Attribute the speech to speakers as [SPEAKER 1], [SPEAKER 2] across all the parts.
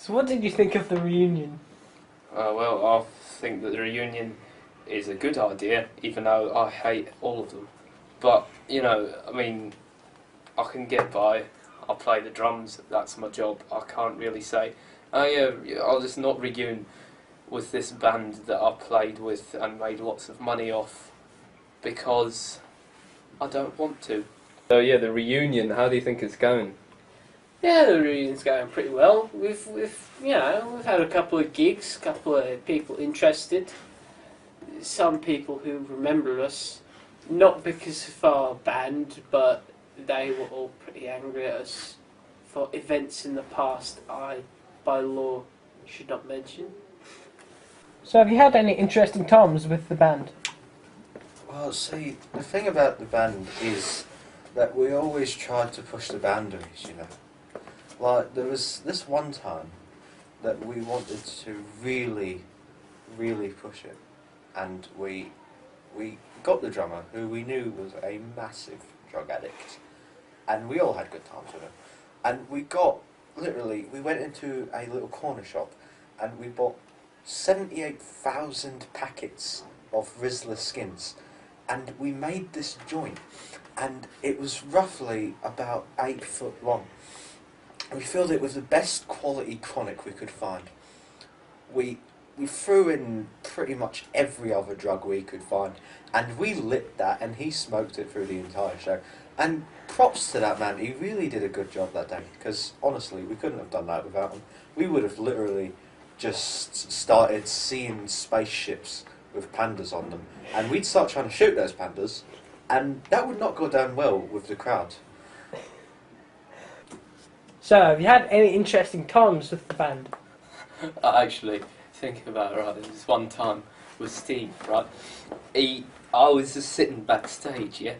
[SPEAKER 1] So what did you think of the reunion?
[SPEAKER 2] Well, I think that the reunion is a good idea, even though I hate all of them. But, you know, I mean, I can get by. I play the drums, that's my job. I can't really say, oh yeah, I'll just not reunion with this band that I played with and made lots of money off, because I don't want to. So yeah, the reunion, how do you think it's going?
[SPEAKER 3] Yeah, the reunion's going pretty well. We've we've had a couple of gigs, a couple of people interested. Some people who remember us, not because of our band, but they were all pretty angry at us for events in the past I, by law, should not mention.
[SPEAKER 1] So have you had any interesting times with the band?
[SPEAKER 4] Well, see, the thing about the band is that we always tried to push the boundaries, you know. Like, there was this one time that we wanted to really, really push it. And we got the drummer, who we knew was a massive drug addict. And we all had good times with him. And we went into a little corner shop and we bought 78,000 packets of Rizzler skins. And we made this joint. And it was roughly about 8 foot long. And we filled it with the best quality chronic we could find. We threw in pretty much every other drug we could find, and we lit that, and he smoked it through the entire show. And props to that man, he really did a good job that day, because honestly, we couldn't have done that without him. We would have literally just started seeing spaceships with pandas on them, and we'd start trying to shoot those pandas, and that would not go down well with the crowd.
[SPEAKER 1] So have you had any interesting times with the band?
[SPEAKER 2] Actually, thinking about it, right, there was one time with Steve, right, I was just sitting backstage, yeah,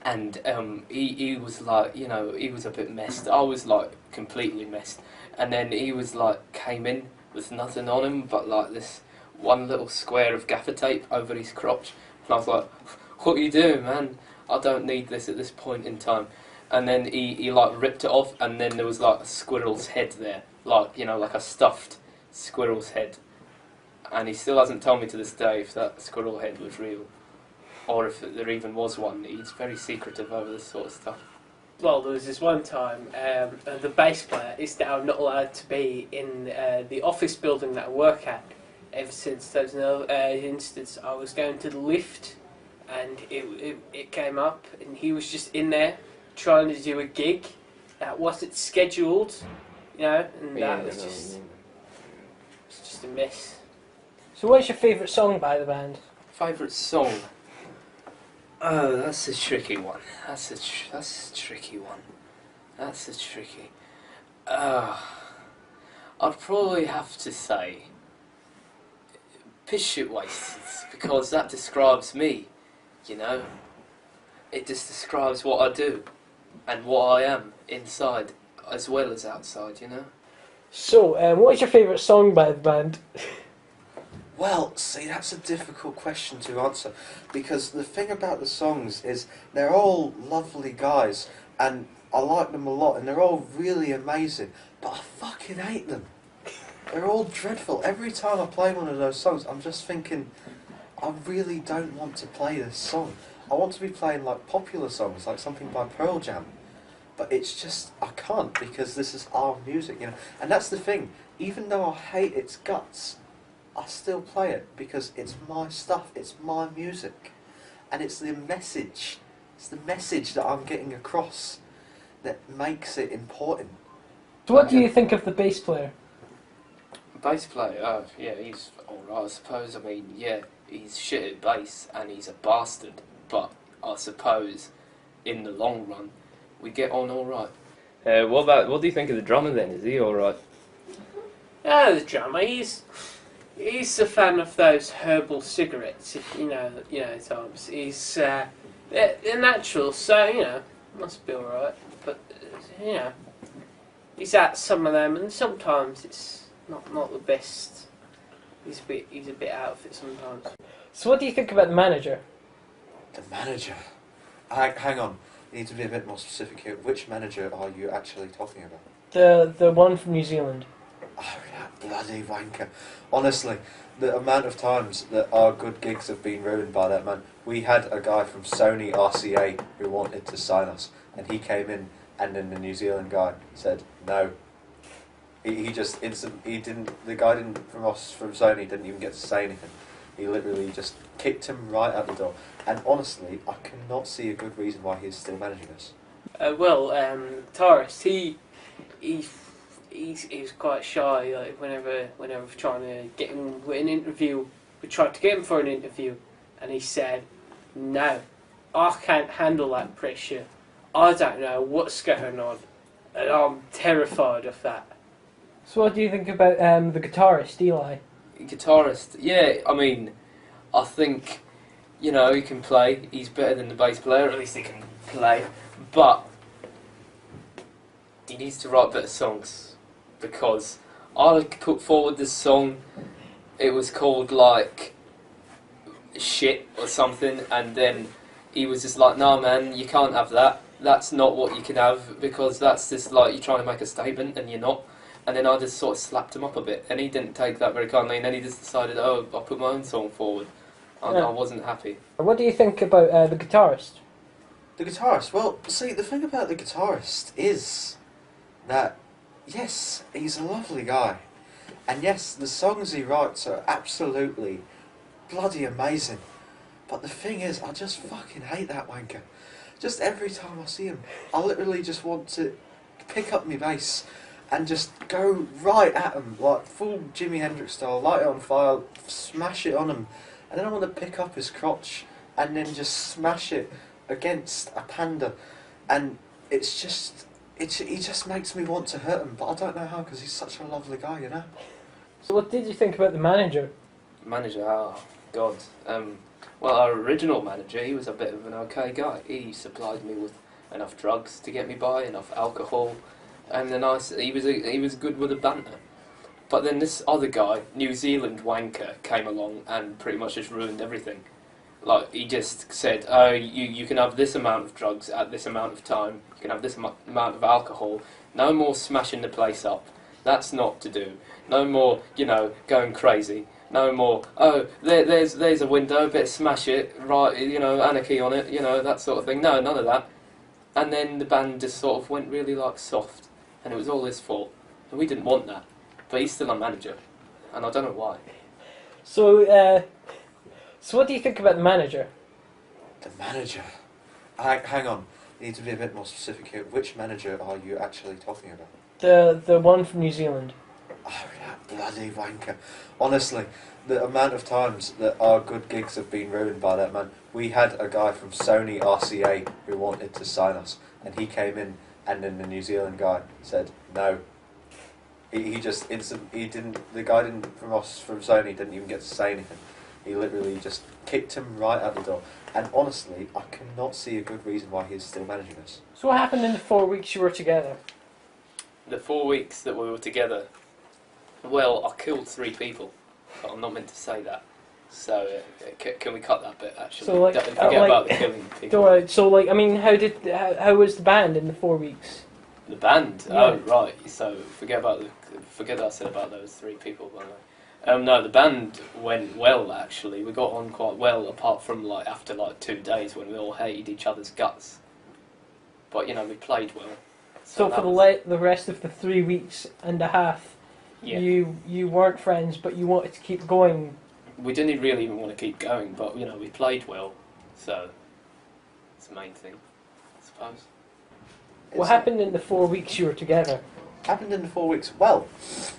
[SPEAKER 2] and he was like, you know, he was a bit messed. I was like completely messed, and then he was like, came in with nothing on him but like this one little square of gaffer tape over his crotch, and I was like, what are you doing, man? I don't need this at this point in time. And then he like ripped it off, and then there was like a squirrel's head there, like, you know, like a stuffed squirrel's head. And he still hasn't told me to this day if that squirrel head was real, or if there even was one. He's very secretive over this sort of stuff.
[SPEAKER 3] Well, there was this one time, the bass player is now not allowed to be in the office building that I work at. Ever since there was another instance, I was going to the lift, and it came up, and he was just in there trying to do a gig that wasn't scheduled, you know, and that was just a mess.
[SPEAKER 1] So what's your favourite song by the band?
[SPEAKER 2] Favourite song? Oh, that's a tricky one. That's a tricky one. That's a tricky. I'd probably have to say Piss Shit Wasted, because that describes me, you know. It just describes what I do and what I am inside as well as outside, you know.
[SPEAKER 1] So, what is your favourite song by the band?
[SPEAKER 4] Well, see, that's a difficult question to answer, because the thing about the songs is they're all lovely guys, and I like them a lot, and they're all really amazing, but I fucking hate them. They're all dreadful. Every time I play one of those songs, I'm just thinking, I really don't want to play this song. I want to be playing like popular songs, like something by Pearl Jam, but it's just, I can't, because this is our music, you know. And that's the thing, even though I hate its guts, I still play it because it's my stuff, it's my music, and it's the message that I'm getting across that makes it important.
[SPEAKER 1] So what do you think of the bass player?
[SPEAKER 2] Bass player, yeah, he's alright, I suppose. I mean, yeah, he's shit at bass and he's a bastard, but I suppose in the long run we get on alright. What do you think of the drummer then? Is he alright?
[SPEAKER 3] Yeah, the drummer, he's a fan of those herbal cigarettes, if you know Tom's. He's they're natural, so, you know, must be alright. But, you know, he's at some of them, and sometimes it's not the best. He's a bit out of it sometimes.
[SPEAKER 1] So what do you think about the manager?
[SPEAKER 4] The manager? Hang on, you need to be a bit more specific here. Which manager are you actually talking about?
[SPEAKER 1] The one from New Zealand.
[SPEAKER 4] Oh, bloody wanker. Honestly, the amount of times that our good gigs have been ruined by that man. We had a guy from Sony RCA who wanted to sign us, and he came in, and then the New Zealand guy said no. He just he didn't. The guy didn't from us from Sony didn't even get to say anything. He literally just kicked him right out the door. And honestly, I cannot see a good reason why he's still managing us.
[SPEAKER 3] Torres, he's quite shy. Like whenever we're trying to get him with an interview, we tried to get him for an interview, and he said, "No, I can't handle that pressure. I don't know what's going on, and I'm terrified of that."
[SPEAKER 1] So what do you think about the guitarist, Eli?
[SPEAKER 2] Guitarist, yeah. I mean, I think he can play. He's better than the bass player. At least he can play, but he needs to write better songs, because I put forward this song. It was called like shit or something, and then he was just like, "No, man, you can't have that. That's not what you can have, because that's just like you're trying to make a statement and you're not." And then I just sort of slapped him up a bit, and he didn't take that very kindly, and then he just decided, "Oh, I'll put my own song forward." I wasn't happy.
[SPEAKER 1] What do you think about the guitarist?
[SPEAKER 4] The guitarist, well, see, the thing about the guitarist is that, yes, he's a lovely guy. And yes, the songs he writes are absolutely bloody amazing. But the thing is, I just fucking hate that wanker. Just every time I see him, I literally just want to pick up my bass and just go right at him, like full Jimi Hendrix style, light it on fire, smash it on him. And then I want to pick up his crotch and then just smash it against a panda. And it's just, he just makes me want to hurt him, but I don't know how, because he's such a lovely guy, you know?
[SPEAKER 1] So what did you think about the manager?
[SPEAKER 2] Manager, oh God. Well, our original manager, he was a bit of an okay guy. He supplied me with enough drugs to get me by, enough alcohol, and he was good with the banter. But then this other guy, New Zealand wanker, came along and pretty much just ruined everything. Like, he just said, "Oh, you can have this amount of drugs at this amount of time. You can have this amount of alcohol. No more smashing the place up. That's not to do. No more, going crazy. No more, oh, there's a window, better smash it, right, anarchy on it, that sort of thing." No, none of that. And then the band just sort of went really, soft. And it was all his fault. And we didn't want that. But he's still a manager. And I don't know why.
[SPEAKER 1] So, so what do you think about the manager?
[SPEAKER 4] The manager? Hang on, you need to be a bit more specific here. Which manager are you actually talking about?
[SPEAKER 1] The one from New Zealand.
[SPEAKER 4] Oh, that bloody wanker. Honestly, the amount of times that our good gigs have been ruined by that man. We had a guy from Sony RCA who wanted to sign us, and he came in, and then the New Zealand guy said no. He just he didn't. The guy didn't from us from Sony didn't even get to say anything. He literally just kicked him right out the door. And honestly, I cannot see a good reason why he's still managing us.
[SPEAKER 1] So what happened in the 4 weeks you were together?
[SPEAKER 2] The 4 weeks that we were together, well, I killed 3 people, but I'm not meant to say that. So can we cut that bit? Actually,
[SPEAKER 1] So, like,
[SPEAKER 2] forget about the killing people.
[SPEAKER 1] Alright, so how was the band in the 4 weeks?
[SPEAKER 2] The band?
[SPEAKER 1] Yeah.
[SPEAKER 2] Oh, right. So forget that I said about those 3 people, by the way. No, the band went well, actually. We got on quite well, apart from after 2 days when we all hated each other's guts. But we played well.
[SPEAKER 1] So for the rest of the 3 weeks and a half,
[SPEAKER 2] yeah.
[SPEAKER 1] you weren't friends, but you wanted to keep going.
[SPEAKER 2] We didn't really even want to keep going, but we played well, so it's the main thing, I suppose.
[SPEAKER 1] What happened in the 4 weeks you were together?
[SPEAKER 4] Happened in the 4 weeks? Well,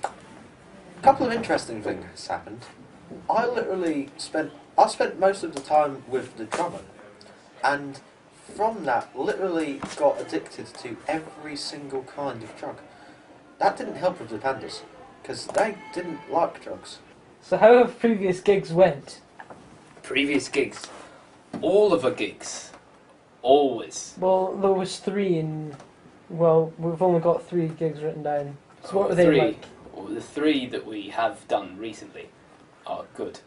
[SPEAKER 4] a couple of interesting things happened. I spent most of the time with the drummer, and from that literally got addicted to every single kind of drug. That didn't help with the pandas, because they didn't like drugs.
[SPEAKER 1] So how have previous gigs went?
[SPEAKER 2] Previous gigs, all of our gigs, always.
[SPEAKER 1] Well, there was 3 and, well, we've only got 3 gigs written down. So what were they
[SPEAKER 2] 3.
[SPEAKER 1] like?
[SPEAKER 2] Well, the 3 that we have done recently are good.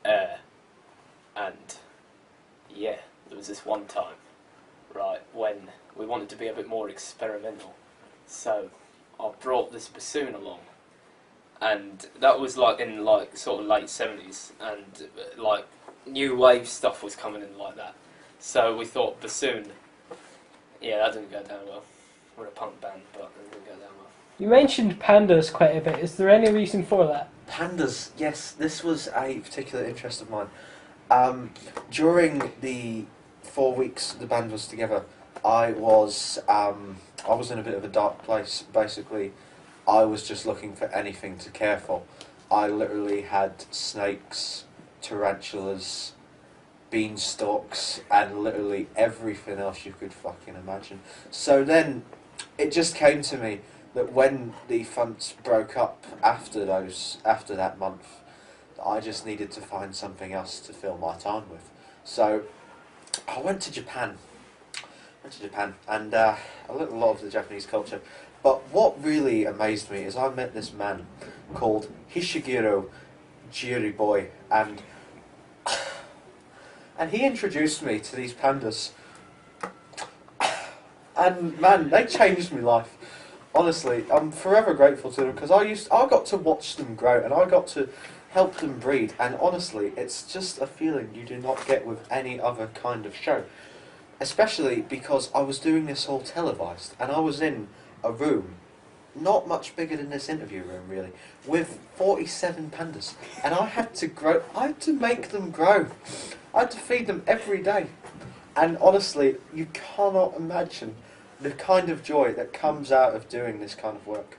[SPEAKER 2] And yeah, there was this one time, right, when we wanted to be a bit more experimental. So I brought this bassoon along, and that was like in like sort of late 70s, and like new wave stuff was coming in like that. So we thought bassoon. Yeah, that didn't go down well. We're a punk band, but it didn't go down well.
[SPEAKER 1] You mentioned pandas quite a bit. Is there any reason for that?
[SPEAKER 4] Pandas, yes, this was a particular interest of mine. During the 4 weeks the band was together, I was in a bit of a dark place. Basically, I was just looking for anything to care for. I literally had snakes, tarantulas, beanstalks, and literally everything else you could fucking imagine. So then, it just came to me that when the F.U.N.T.S broke up after that month, I just needed to find something else to fill my time with. So I went to Japan. And I learned a lot of the Japanese culture. But what really amazed me is I met this man called Hishiguro Jiriboy, and he introduced me to these pandas. And man, they changed my life. Honestly, I'm forever grateful to them because I got to watch them grow and I got to help them breed. And honestly, it's just a feeling you do not get with any other kind of show. Especially because I was doing this all televised and I was in a room not much bigger than this interview room really, with 47 pandas, and I had to make them grow. I had to feed them every day, and honestly, you cannot imagine the kind of joy that comes out of doing this kind of work.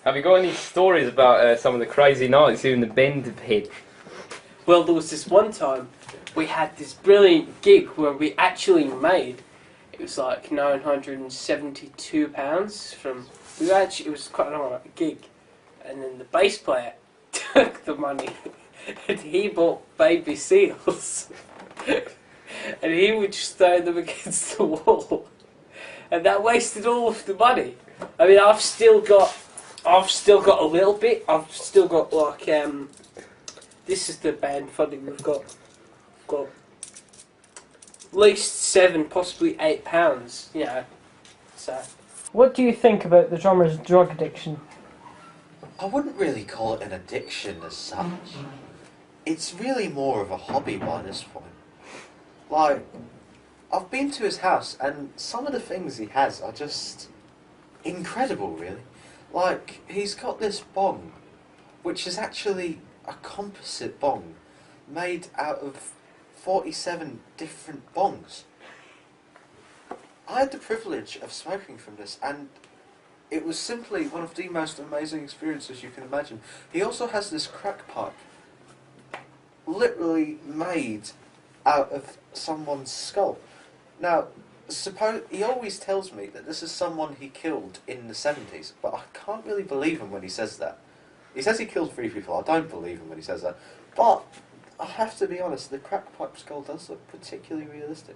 [SPEAKER 5] Have you got any stories about some of the crazy nights you and the band have had?
[SPEAKER 3] Well, there was this one time we had this brilliant gig where we actually made, it was like £972 from, it was quite an alright gig, and then the bass player took the money and he bought baby seals and he would just throw them against the wall, and that wasted all of the money. I mean, I've still got a little bit. I've still got like this is the band funding we've got at least £7, possibly £8. You know, so.
[SPEAKER 1] What do you think about the drummer's drug addiction?
[SPEAKER 4] I wouldn't really call it an addiction as such. It's really more of a hobby by this point. Like, I've been to his house and some of the things he has are just incredible, really. Like, he's got this bong, which is actually a composite bong made out of 47 different bongs. I had the privilege of smoking from this, and it was simply one of the most amazing experiences you can imagine. He also has this crack pipe, literally made out of someone's skull. Now, he always tells me that this is someone he killed in the 70s, but I can't really believe him when he says that. He says he killed 3 people. I don't believe him when he says that. But I have to be honest, the crack pipe skull does look particularly realistic.